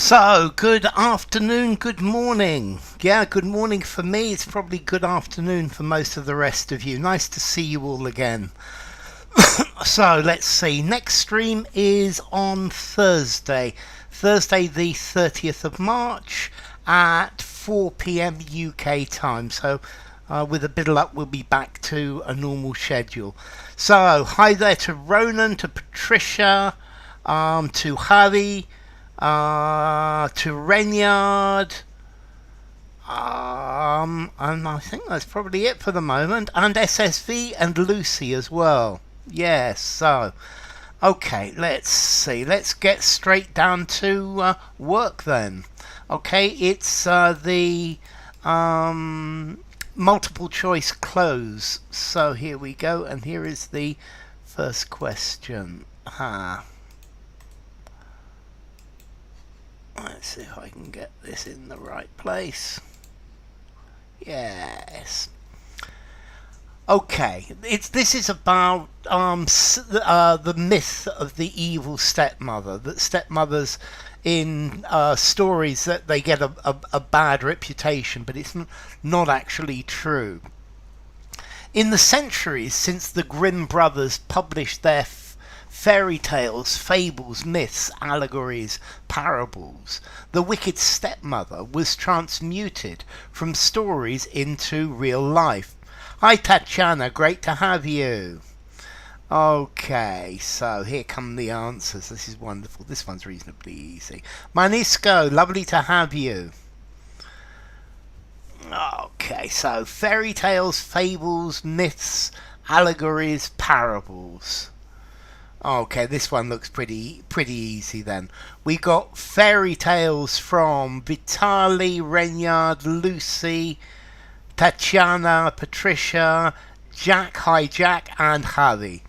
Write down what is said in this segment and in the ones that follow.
So, good afternoon, good morning. Yeah, good morning for me. It's probably good afternoon for most of the rest of you. Nice to see you all again. So, let's see. Next stream is on Thursday. Thursday, the 30th of March at 4 p.m. UK time. So, with a bit of luck, we'll be back to a normal schedule. So, hi there to Ronan, to Patricia, to Harry, to Renyard, and I think that's probably it for the moment, and SSV and Lucy as well. Yes, so, okay, let's see, let's get straight down to work then. Okay, it's the multiple choice close. So here we go, and here is the first question. Let's see if I can get this in the right place. Yes. Okay, this is about the myth of the evil stepmother. That stepmothers in stories that they get a bad reputation, but it's not actually true. In the centuries since the Grimm brothers published their fairy tales, fables, myths, allegories, parables, the wicked stepmother was transmuted from stories into real life. Hi Tatiana, great to have you. Okay, so here come the answers. This is wonderful. This one's reasonably easy. Manisco, lovely to have you. Okay, so fairy tales, fables, myths, allegories, parables. Okay, this one looks pretty easy then. We got fairy tales from Vitali, Renyard, Lucy, Tatiana, Patricia, Jack, hi Jack, and Harry.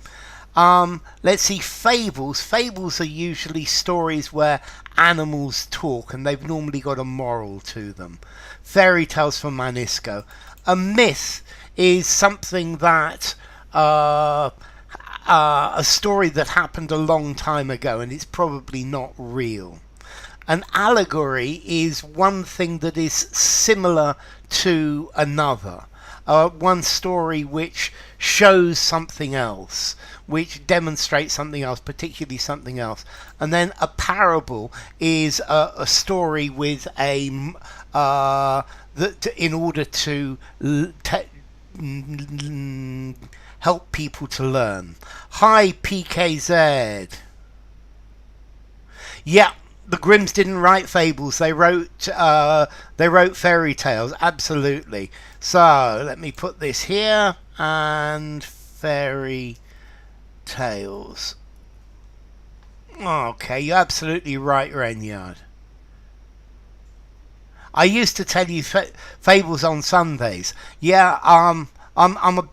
Let's see, fables. Fables are usually stories where animals talk and they've normally got a moral to them. Fairy tales from Manisco. A myth is something that a story that happened a long time ago and it's probably not real. An allegory is one thing that is similar to another. One story which shows something else, which demonstrates something else, particularly something else. And then a parable is a story with a that in order to help people to learn. Hi PKZ. Yeah, the Grimms didn't write fables. They wrote fairy tales. Absolutely. So let me put this here and fairy tales. Okay, you're absolutely right, Renyard. I used to tell you fables on Sundays. Yeah, I'm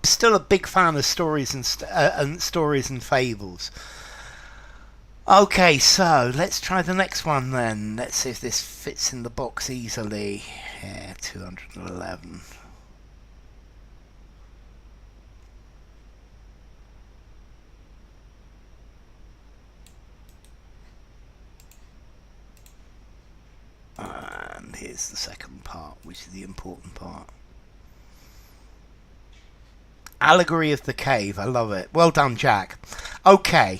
still a big fan of stories and stories and fables. Okay, so let's try the next one then. Let's see if this fits in the box easily. Yeah, 211. And here's the second part, which is the important part. Allegory of the Cave. I love it. Well done, Jack. Okay.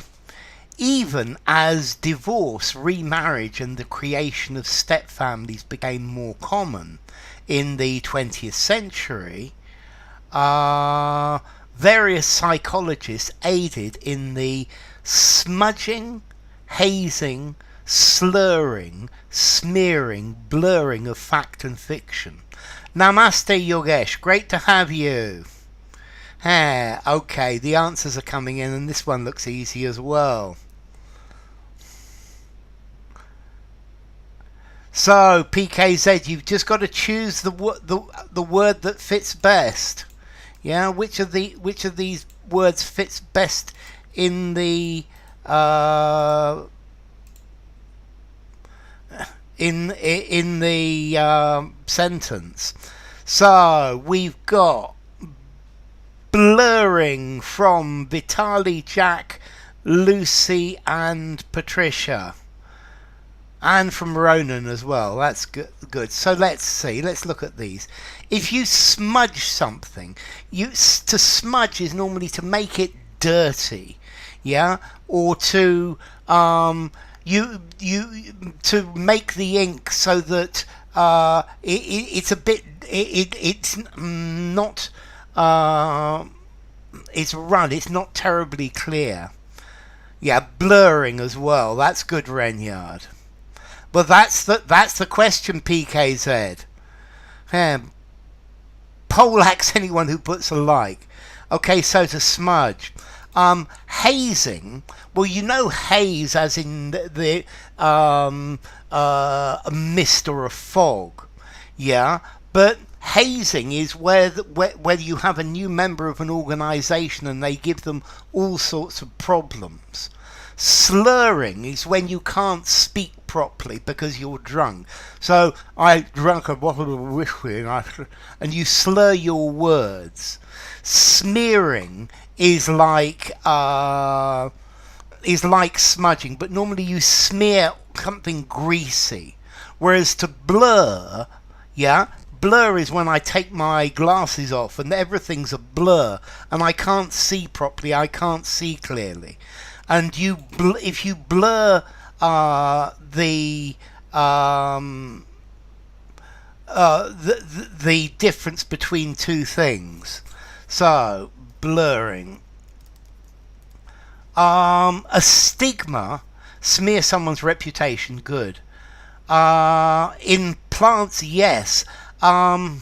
Even as divorce, remarriage and the creation of stepfamilies became more common in the 20th century, various psychologists aided in the smudging, hazing, slurring, smearing, blurring of fact and fiction. Namaste Yogesh, great to have you. Okay, the answers are coming in and this one looks easy as well. So PKZ, you've just got to choose the word that fits best. Yeah, which of these words fits best in the sentence. So we've got blurring from Vitali, Jack, Lucy, and Patricia. And from Ronan as well. That's good. So let's see. Let's look at these. If you smudge something, to smudge is normally to make it dirty, yeah, or to to make the ink so that it's a bit it's not it's not terribly clear. Yeah, blurring as well. That's good, Renyard. But that's the question, PKZ. Poleaxe anyone who puts a like. Okay, so to smudge. Hazing. Well, you know haze as in the a mist or a fog. Yeah, but hazing is where you have a new member of an organisation and they give them all sorts of problems. Slurring is when you can't speak properly because you're drunk. So I drank a bottle of whiskey and you slur your words. Smearing is like smudging, but normally you smear something greasy. Whereas to blur, yeah, blur is when I take my glasses off and everything's a blur and I can't see properly, I can't see clearly. And if you blur the difference between two things, so blurring. A stigma, smear someone's reputation, good. In plants, yes. A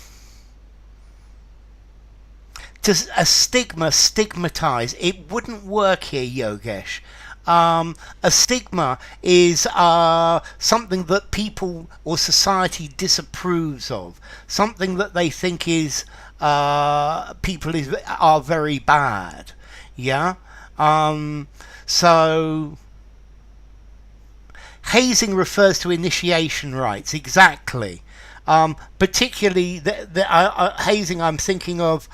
stigma, stigmatize. It wouldn't work here, Yogesh. A stigma is something that people or society disapproves of, something that they think is people are very bad. Yeah. So hazing refers to initiation rites. Exactly. Particularly hazing, I'm thinking of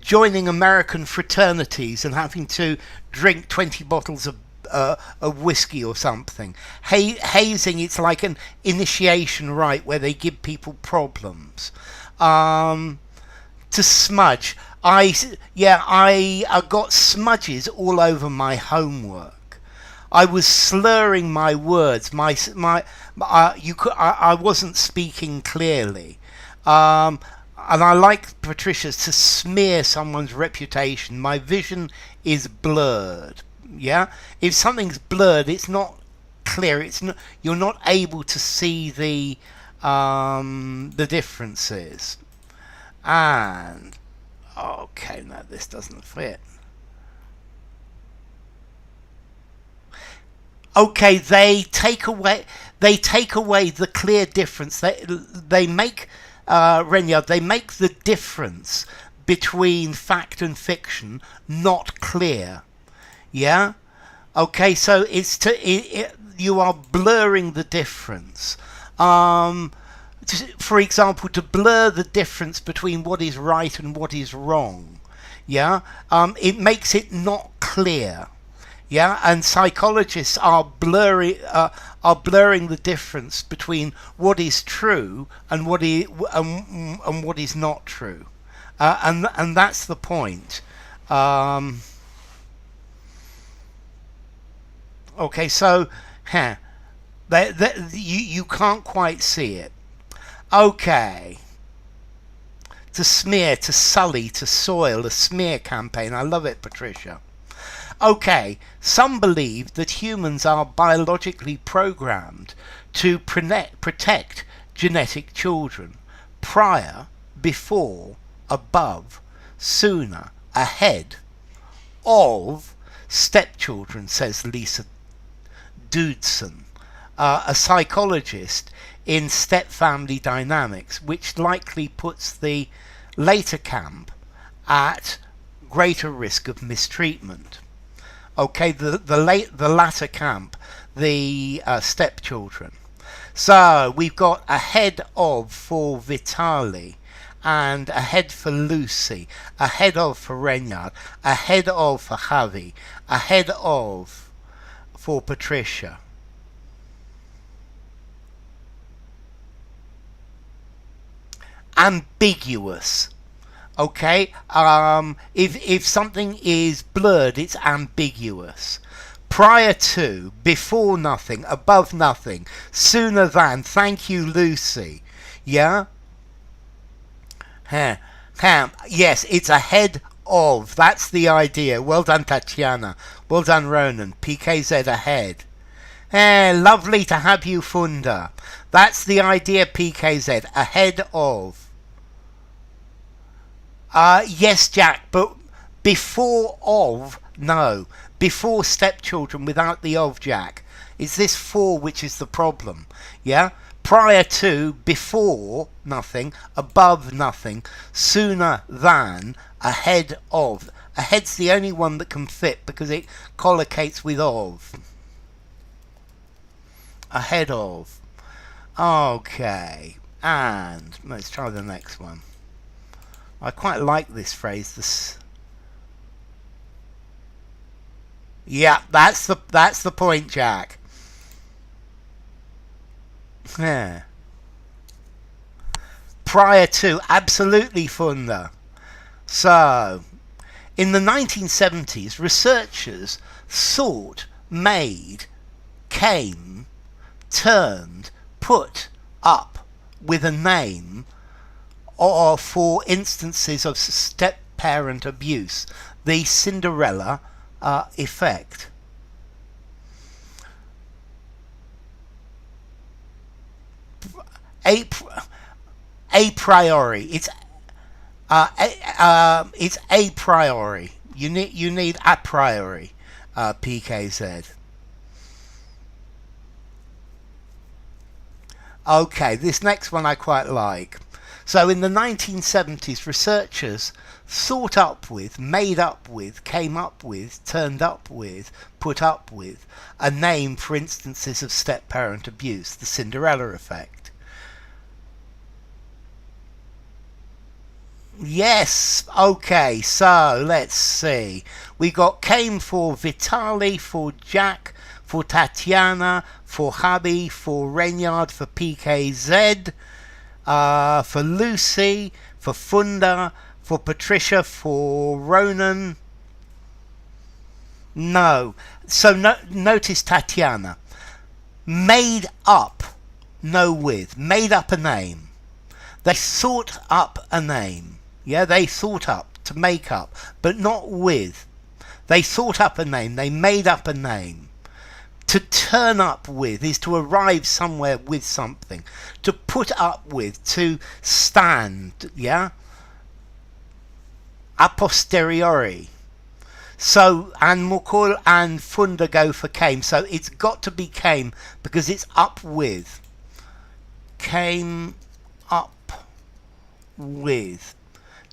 joining American fraternities and having to drink 20 bottles of whiskey or something. Hazing, it's like an initiation rite where they give people problems. To smudge, I got smudges all over my homework. I was slurring my words. I wasn't speaking clearly. And I like Patricia's to smear someone's reputation. My vision is blurred. Yeah, if something's blurred, it's not clear. You're not able to see the differences. And okay, no, this doesn't fit. Okay, they take away the clear difference. They make Renyard, they make the difference between fact and fiction not clear. Yeah. Okay, so you are blurring the difference. For example, to blur the difference between what is right and what is wrong. Yeah. It makes it not clear. Yeah, and psychologists are blurring the difference between what is true and what is not true, and that's the point. Okay, so you can't quite see it. Okay. To smear, to sully, to soil, a smear campaign. I love it, Patricia. Okay, some believe that humans are biologically programmed to protect genetic children. Prior, before, above, sooner, ahead of stepchildren, says Lisa Doodson, a psychologist in stepfamily dynamics, which likely puts the later camp at greater risk of mistreatment. Okay, the latter camp, the stepchildren. So we've got ahead of for Vitali, and ahead for Lucy, ahead of for Renyard, ahead of for Javi, ahead of for Patricia. ambiguous. Okay, if something is blurred, it's ambiguous. Prior to, before nothing, above nothing, sooner than. Thank you, Lucy. Yeah. Yes, it's ahead of. That's the idea. Well done, Tatiana. Well done, Ronan. PKZ ahead. Lovely to have you, Funda. That's the idea, PKZ. Ahead of. Yes, Jack, but before of, no. Before stepchildren without the of, Jack. It's this for which is the problem. Yeah? Prior to, before nothing, above nothing, sooner than, ahead of. Ahead's the only one that can fit because it collocates with of. Ahead of. Okay. And let's try the next one. I quite like this phrase. Yeah, that's the point, Jack. Yeah. Prior to, absolutely, Funda. So, in the 1970s, researchers thought, made, came, turned, put up with a name or for instances of step-parent abuse, the Cinderella effect. A priori, it's a priori. You need a priori, PKZ. Okay, this next one I quite like. So in the 1970s, researchers thought up with, made up with, came up with, turned up with, put up with a name for instances of step-parent abuse, the Cinderella effect. Yes, okay, so let's see. We got came for Vitali, for Jack, for Tatiana, for Hubby, for Reynard, for PKZ, for Lucy, for Funda, for Patricia, for Ronan. No. So notice Tatiana. Made up, no with. Made up a name. They thought up a name. Yeah, they thought up, to make up, but not with. They thought up a name. They made up a name. To turn up with is to arrive somewhere with something. To put up with, to stand, yeah? A posteriori. So, and Mukul and Funda go for came. So it's got to be came because it's up with. Came up with.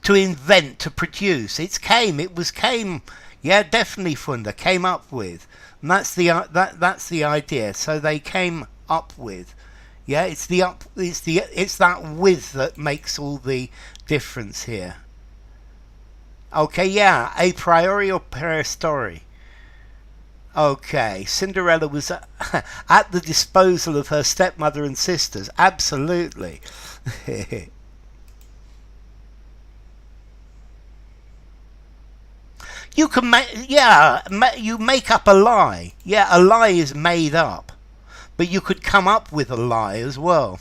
To invent, to produce. It's came. It was came. Yeah, definitely Funda. Came up with. And that's the idea. So they came up with. Yeah, it's that with that makes all the difference here. Okay, yeah, a priori or per story. Okay, Cinderella was at the disposal of her stepmother and sisters. Absolutely. You can you make up a lie. Yeah, a lie is made up. But you could come up with a lie as well.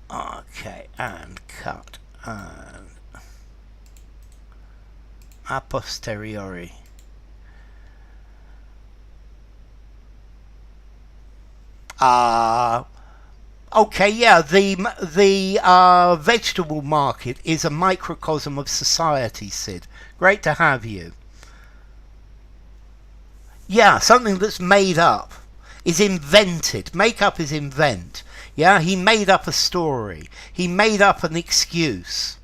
Okay, and cut. And a posteriori. Okay, yeah, the vegetable market is a microcosm of society, Sid. Great to have you. Yeah, something that's made up is invented. Make up is invent. Yeah, he made up a story. He made up an excuse.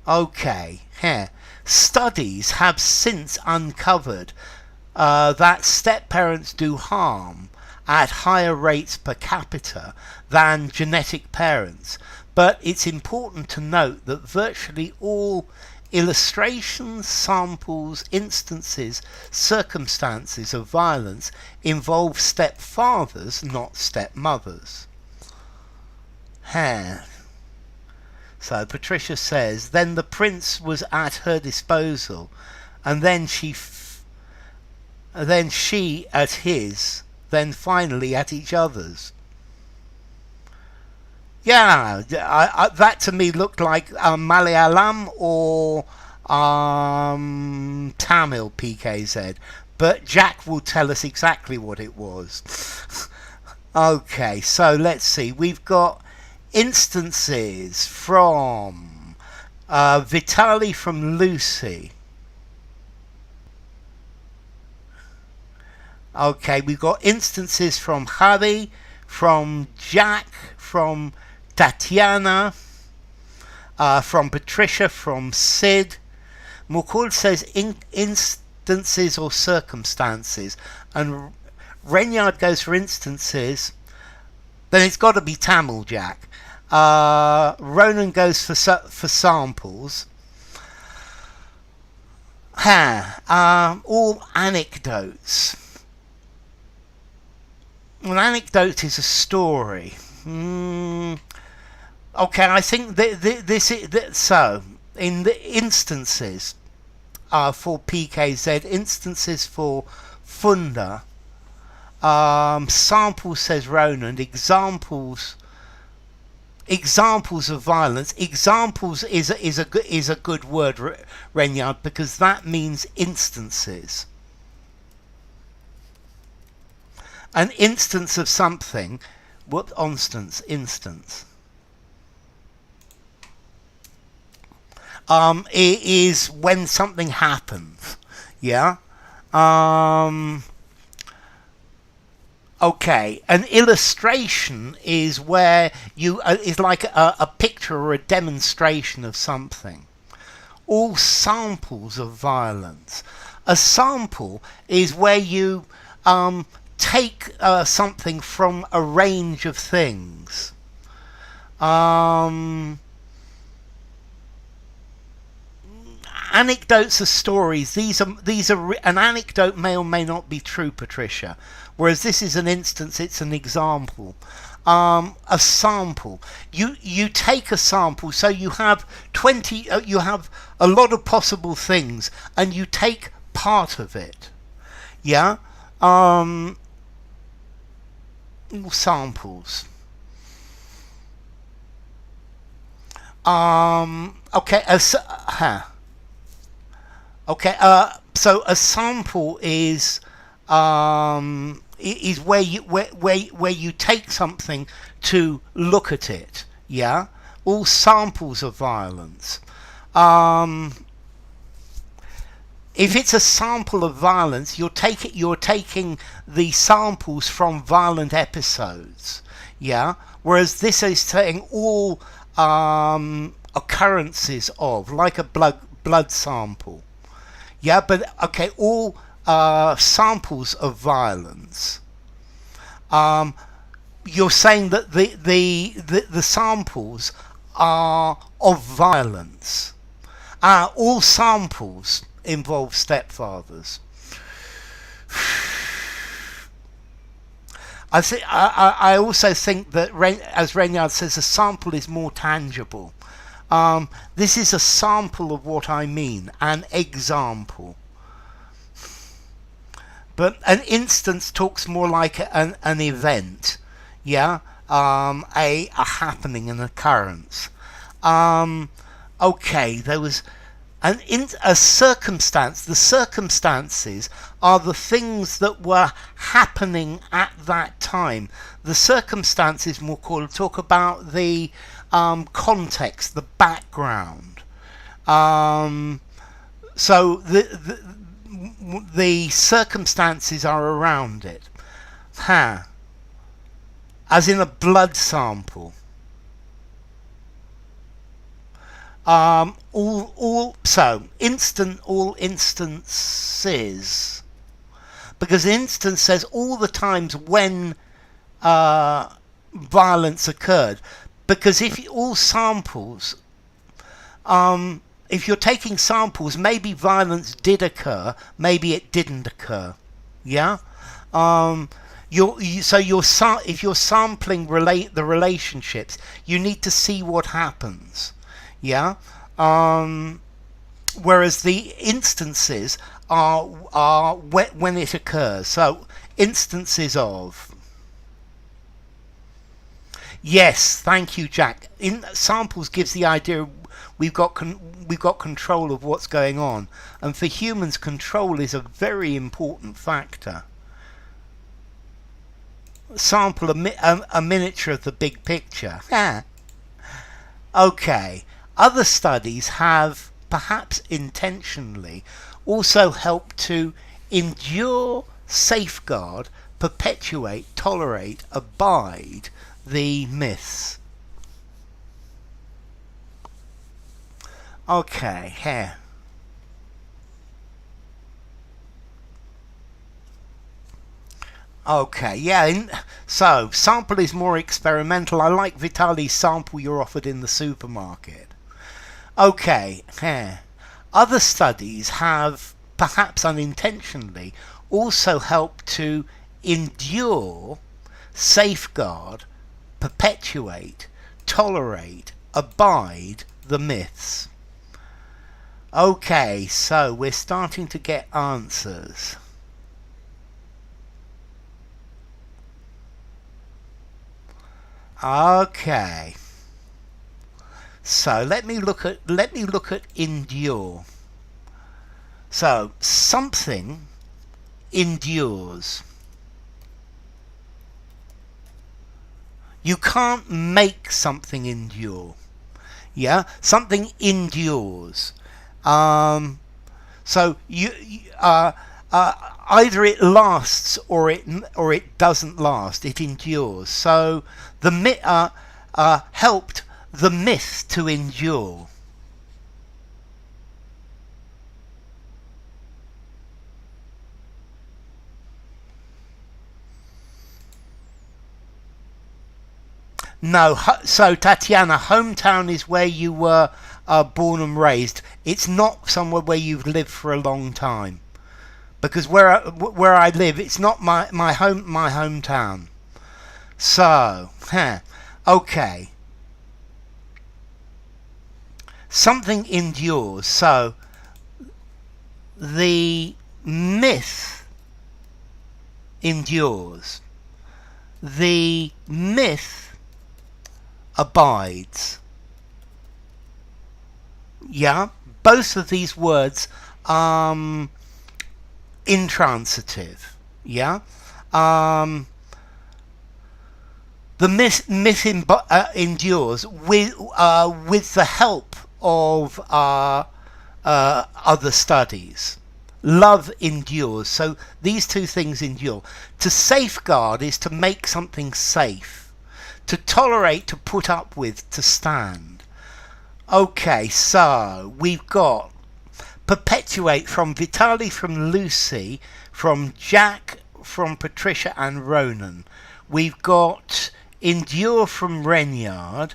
Okay, here. Studies have since uncovered that step-parents do harm at higher rates per capita than genetic parents. But it's important to note that virtually all illustrations, samples, instances, circumstances of violence involve stepfathers, not stepmothers. So Patricia says, then the prince was at her disposal, and then she at his, then finally at each other's. Yeah, that to me looked like Malayalam or Tamil, PKZ. But Jack will tell us exactly what it was. Okay, so let's see. We've got instances from Vitali from Lucy. Okay, we've got instances from Harry, from Jack, from Tatiana, from Patricia, from Sid. Mukul says instances or circumstances, and Renyard goes for instances. Then it's got to be Tamil, Jack. Ronan goes for samples. All anecdotes. An anecdote is a story. Okay, I think this is so. In the instances for PKZ, instances for Funda, samples says Ronan, examples of violence. Examples is a good word, Renyard, because that means instances. An instance of something. What instance? It is when something happens. Yeah. Okay. An illustration is where you is like a picture or a demonstration of something. All samples of violence. A sample is where you take something from a range of things. Anecdotes are stories. These are an anecdote may or may not be true, Patricia. Whereas this is an instance, it's an example. A sample. You take a sample, so you have 20. You have a lot of possible things, and you take part of it. Yeah. All samples. Okay. Okay. So a sample is where you take something to look at it. Yeah. All samples of violence. If it's a sample of violence, you're taking the samples from violent episodes. Yeah. Whereas this is saying all occurrences of, like a blood sample. Yeah, but okay, all samples of violence. You're saying that the samples are of violence. All samples involve stepfathers. I also think that, as Renyard says, a sample is more tangible. This is a sample of what I mean, an example. But an instance talks more like an event, yeah, a happening, an occurrence. Okay, there was a circumstance. The circumstances are the things that were happening at that time. The circumstances, more talk about the context, the background. So the circumstances are around it. As in a blood sample. All instances, because instance says all the times when violence occurred. Because if all samples, if you're taking samples, maybe violence did occur, maybe it didn't occur. Yeah. If you're sampling the relationships, you need to see what happens. Yeah. Whereas the instances are when it occurs. So instances of. Yes, thank you, Jack. In samples gives the idea we've got control of what's going on, and for humans, control is a very important factor. Sample a miniature of the big picture. Okay. Other studies have, perhaps intentionally, also helped to endure, safeguard, perpetuate, tolerate, abide the myths. Okay, here. Okay, yeah, so sample is more experimental. I like Vitali's sample you're offered in the supermarket. Okay, here. Other studies have, perhaps unintentionally, also helped to endure, safeguard, perpetuate, tolerate, abide the myths. Okay, so we're starting to get answers. Okay. So let me look at endure. So something endures. You can't make something endure. Yeah, something endures. So either it lasts or it doesn't last. It endures. So the myth helped the myth to endure. No, so Tatiana, hometown is where you were born and raised. It's not somewhere where you've lived for a long time, because where I live, it's not my hometown. So, okay, something endures. So the myth endures. The myth abides. Yeah, both of these words intransitive. Yeah, the myth endures with the help of other studies. Love endures. So these two things endure. To safeguard is to make something safe. To tolerate, to put up with, to stand. Okay, so we've got perpetuate from Vitali, from Lucy, from Jack, from Patricia and Ronan. We've got endure from Renyard.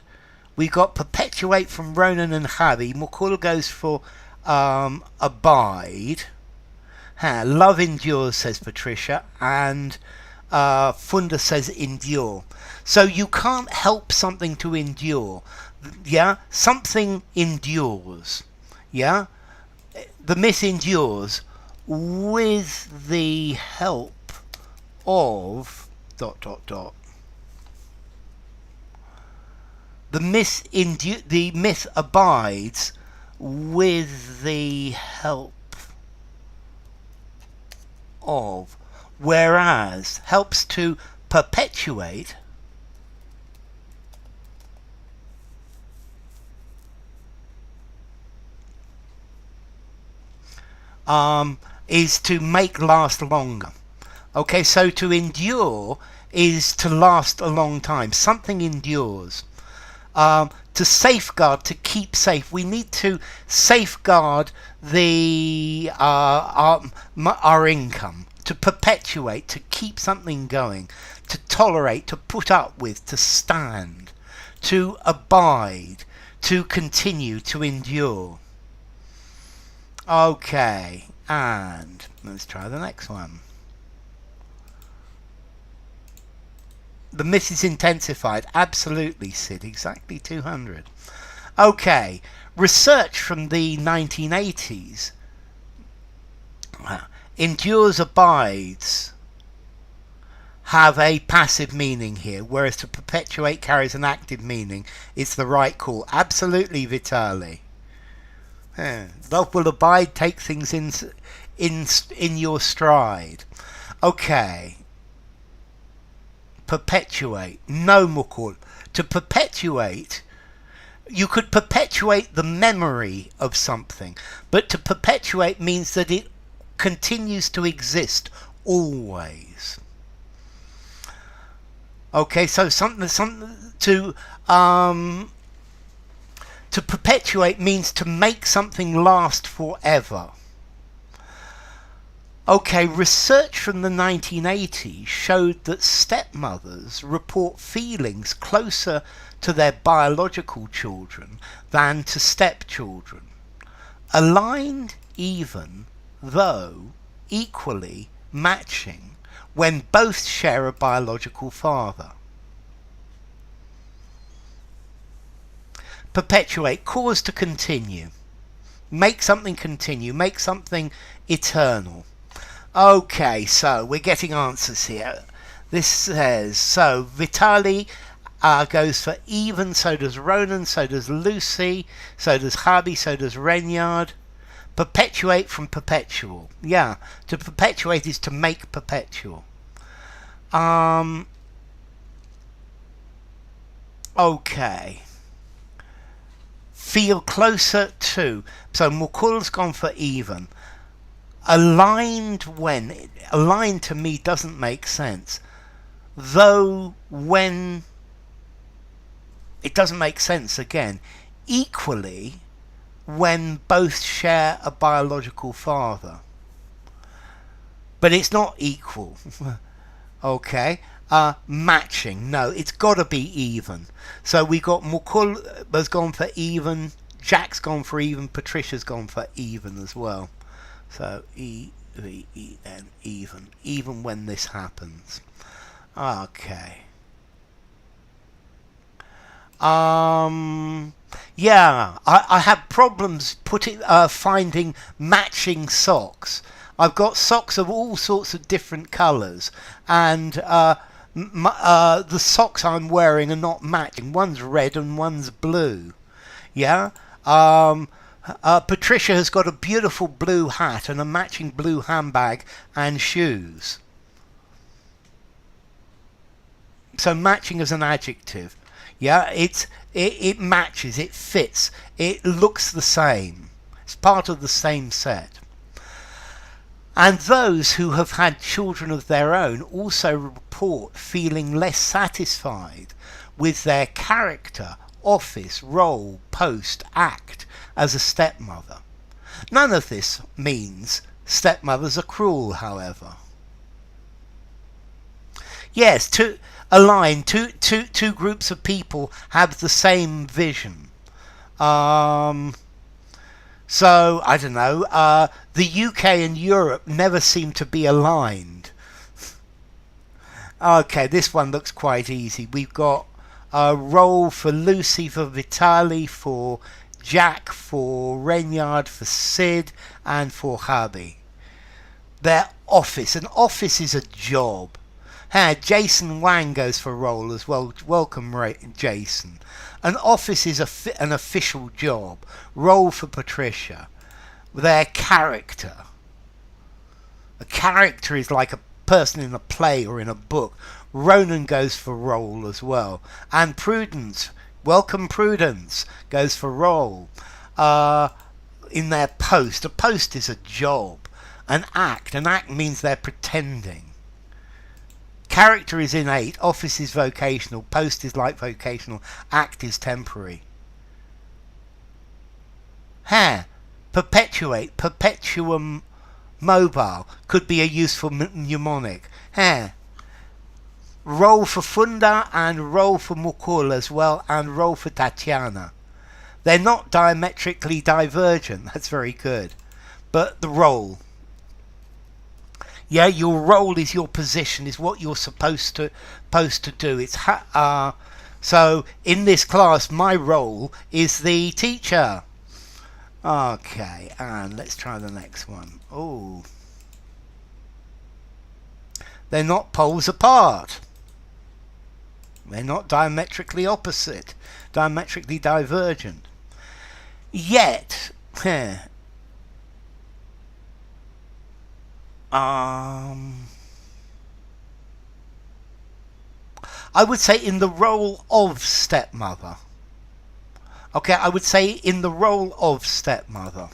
We've got perpetuate from Ronan and Harry. Mukul goes for abide. Love endures, says Patricia, and Funda says endure. So you can't help something to endure. Yeah, something endures. Yeah, the myth endures with the help of ... The myth abides with the help of, whereas helps to perpetuate is to make last longer. Okay, so to endure is to last a long time. Something endures. To safeguard, to keep safe. We need to safeguard the our income. To perpetuate, to keep something going. To tolerate, to put up with, to stand. To abide, to continue, to endure. Okay, and let's try the next one. The myth is intensified. Absolutely, Sid. Exactly 200. Okay, research from the 1980s. Endures, abides have a passive meaning here, whereas to perpetuate carries an active meaning. It's the right call. Absolutely, Vitali. Love will abide, take things in your stride. Okay. Perpetuate. No, Mukul. To perpetuate, you could perpetuate the memory of something, but to perpetuate means that it continues to exist always. Okay, so something to perpetuate means to make something last forever. Okay, research from the 1980s showed that stepmothers report feelings closer to their biological children than to stepchildren. Aligned, even, though equally matching when both share a biological father. Perpetuate, cause to continue. Make something continue, make something eternal. Okay, so we're getting answers here. This says, so Vitali goes for even, so does Ronan, so does Lucy, so does Habi, so does Renyard. Perpetuate from perpetual. Yeah, to perpetuate is to make perpetual. Okay. Feel closer to. So Mukul's gone for even. Aligned when. Aligned to me doesn't make sense. Though when. It doesn't make sense again. Equally when both share a biological father. But it's not equal. Okay. Matching. No, it's got to be even. So we got Mukul has gone for even. Jack's gone for even. Patricia's gone for even as well. So E-V-E-N, even. Even when this happens. Okay. Yeah, I have problems finding matching socks. I've got socks of all sorts of different colours, and the socks I'm wearing are not matching. One's red and one's blue. Yeah. Patricia has got a beautiful blue hat and a matching blue handbag and shoes. So matching as an adjective. Yeah, it matches, it fits, it looks the same. It's part of the same set. And those who have had children of their own also report feeling less satisfied with their character, office, role, post, act as a stepmother. None of this means stepmothers are cruel, however. Yes, two groups of people have the same vision. So, I don't know, the UK and Europe never seem to be aligned. Okay, this one looks quite easy. We've got a role for Lucy, for Vitali, for Jack, for Renyard, for Sid, and for Habi. Their office. An office is a job. Jason Wang goes for role as well. Welcome, Jason. An office is an official job. Role for Patricia. Their character. A character is like a person in a play or in a book. Ronan goes for role as well. And Prudence. Welcome, Prudence. Goes for role. In their post. A post is a job. An act. An act means they're pretending. Character is innate, office is vocational, post is like vocational, act is temporary. Perpetuate, perpetuum mobile, could be a useful mnemonic. Role for Funda and role for Mukul as well, and role for Tatiana. They're not diametrically divergent, that's very good. but the role. Yeah, your role is your position, is what you're supposed to do. So in this class, my role is the teacher. Okay, and let's try the next one. Oh, they're not poles apart. They're not diametrically opposite, diametrically divergent. Yet, I would say in the role of stepmother. Okay, I would say in the role of stepmother.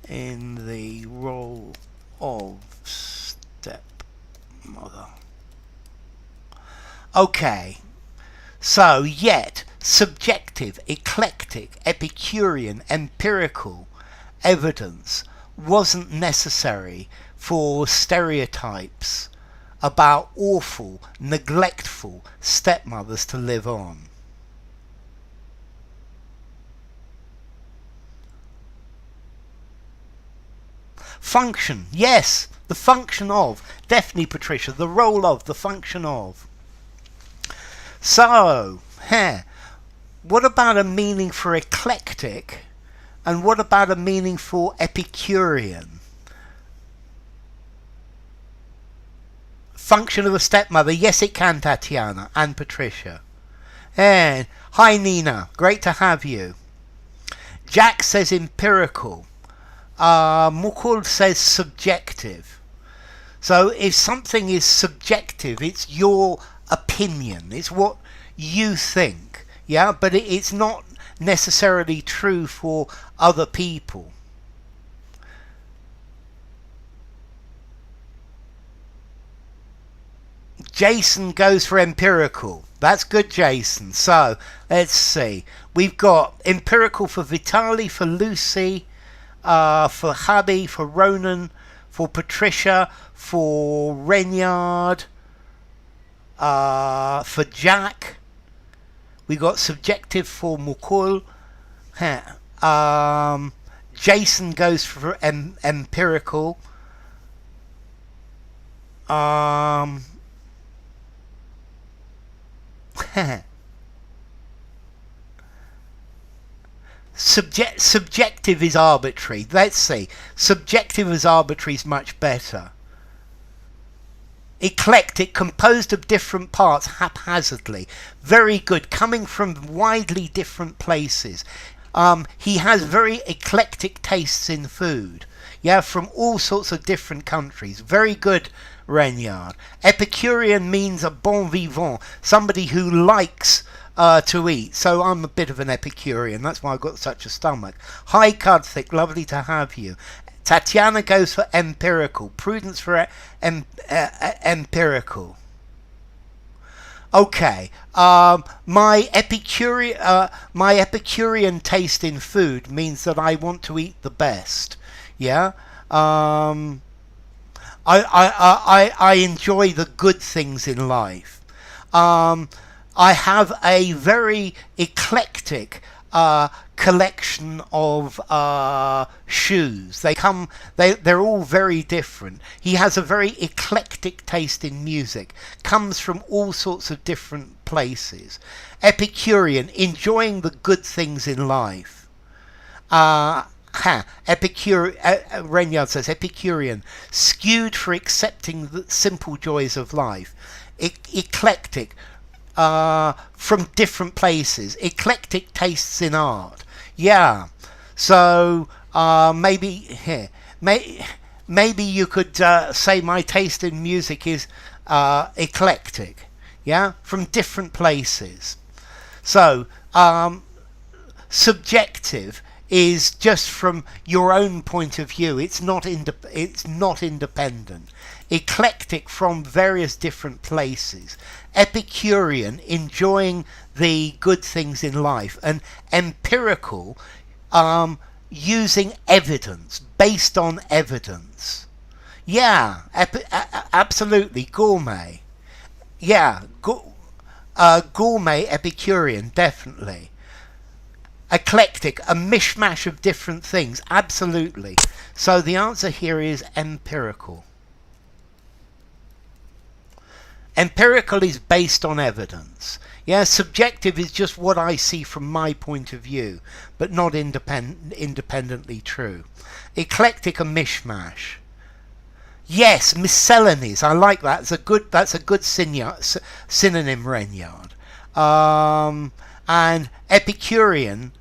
In the role of stepmother. Okay, so yet subjective, eclectic, Epicurean, empirical evidence wasn't necessary for stereotypes about awful, neglectful stepmothers to live on. Function, yes, the function of, definitely Patricia, the role of, the function of. So, what about a meaning for eclectic, and what about a meaning for Epicurean? Function of a stepmother, yes it can, Tatiana and Patricia. And hi Nina, great to have you. Jack says empirical. Mukul says subjective. So if something is subjective, it's your opinion, it's what you think, yeah, but it's not necessarily true for other people. Jason goes for empirical. That's good, Jason. So let's see, we've got empirical for Vitali, for Lucy, for Hubby, for Ronan, for Patricia, for Renyard, for Jack. We got subjective for Mukul. Jason goes for empirical. Subjective is arbitrary. Let's see. Subjective as arbitrary is much better. Eclectic, composed of different parts haphazardly. Very good. Coming from widely different places. He has very eclectic tastes in food. Yeah, from all sorts of different countries. Very good, Renyard. Epicurean means a bon vivant, somebody who likes to eat. So I'm a bit of an Epicurean. That's why I've got such a stomach. Hi, Cudthick. Lovely to have you. Tatiana goes for empirical. Prudence for empirical. Okay. My Epicurean taste in food means that I want to eat the best. Yeah. I enjoy the good things in life. I have a very eclectic collection of shoes. They're all very different. He has a very eclectic taste in music. Comes from all sorts of different places. Epicurean, enjoying the good things in life. Renyard says Epicurean, skewed for accepting the simple joys of life. Eclectic, from different places. Eclectic tastes in art. Yeah. So maybe you could say my taste in music is eclectic. Yeah, from different places. So subjective is just from your own point of view. It's not independent. Eclectic, from various different places. Epicurean, enjoying the good things in life. And empirical, using evidence, based on evidence. Yeah, absolutely. Gourmet. Yeah, gourmet Epicurean, definitely. Eclectic, a mishmash of different things. Absolutely. So the answer here is empirical. Empirical is based on evidence. Yeah, subjective is just what I see from my point of view, but not independently true. Eclectic, a mishmash. Yes, miscellanies. I like that. That's a good synonym, Renyard. And Epicurean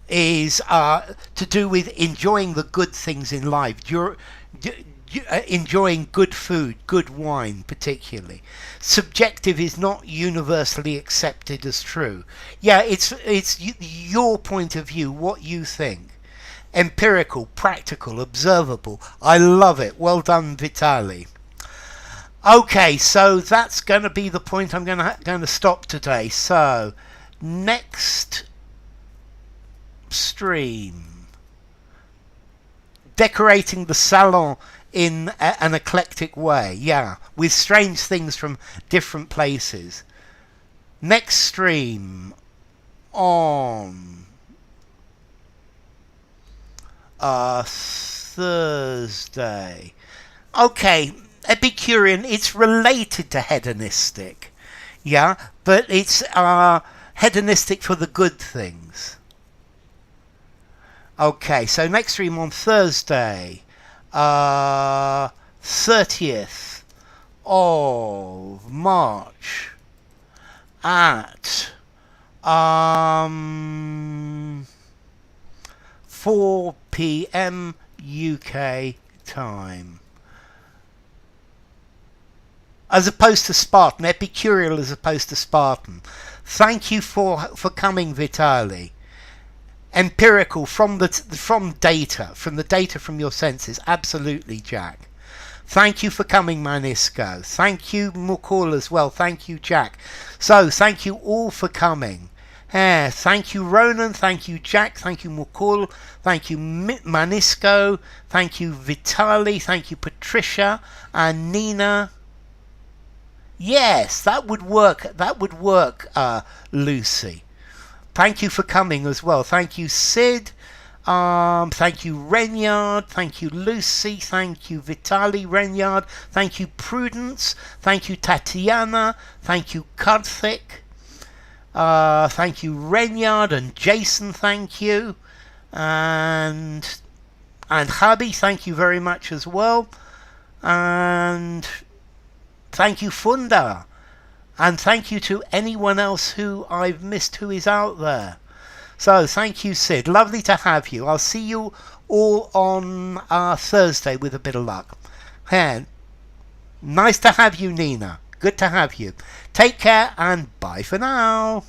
is to do with enjoying the good things in life. Enjoying good food, good wine particularly. Subjective is not universally accepted as true. Yeah, it's your point of view, what you think. Empirical, practical, observable. I love it. Well done, Vitali. Okay, so that's going to be the point I'm going to stop today. So, next stream. Decorating the salon in an eclectic way, yeah, with strange things from different places. Next stream on Thursday. Okay, Epicurean, it's related to hedonistic, yeah, but it's hedonistic for the good things. Okay, so next stream on Thursday, 30th of March at 4 p.m. UK time. As opposed to Spartan, Epicureal as opposed to Spartan. Thank you for coming, Vitali. Empirical from the data from your senses. Absolutely, Jack. Thank you for coming, Manisco. Thank you, Mukul, as well. Thank you, Jack. So, thank you all for coming. Thank you, Ronan. Thank you, Jack. Thank you, Mukul. Thank you, Manisco. Thank you, Vitali. Thank you, Patricia and Nina. Yes, that would work. That would work, Lucy. Thank you for coming as well. Thank you, Sid. Thank you, Renyard. Thank you, Lucy. Thank you, Vitali Renyard. Thank you, Prudence. Thank you, Tatiana. Thank you, Karthik. Thank you, Renyard and Jason. Thank you, and Habi. Thank you very much as well. And thank you, Funda. And thank you to anyone else who I've missed who is out there. So, thank you, Sid. Lovely to have you. I'll see you all on Thursday with a bit of luck. Nice to have you, Nina. Good to have you. Take care and bye for now.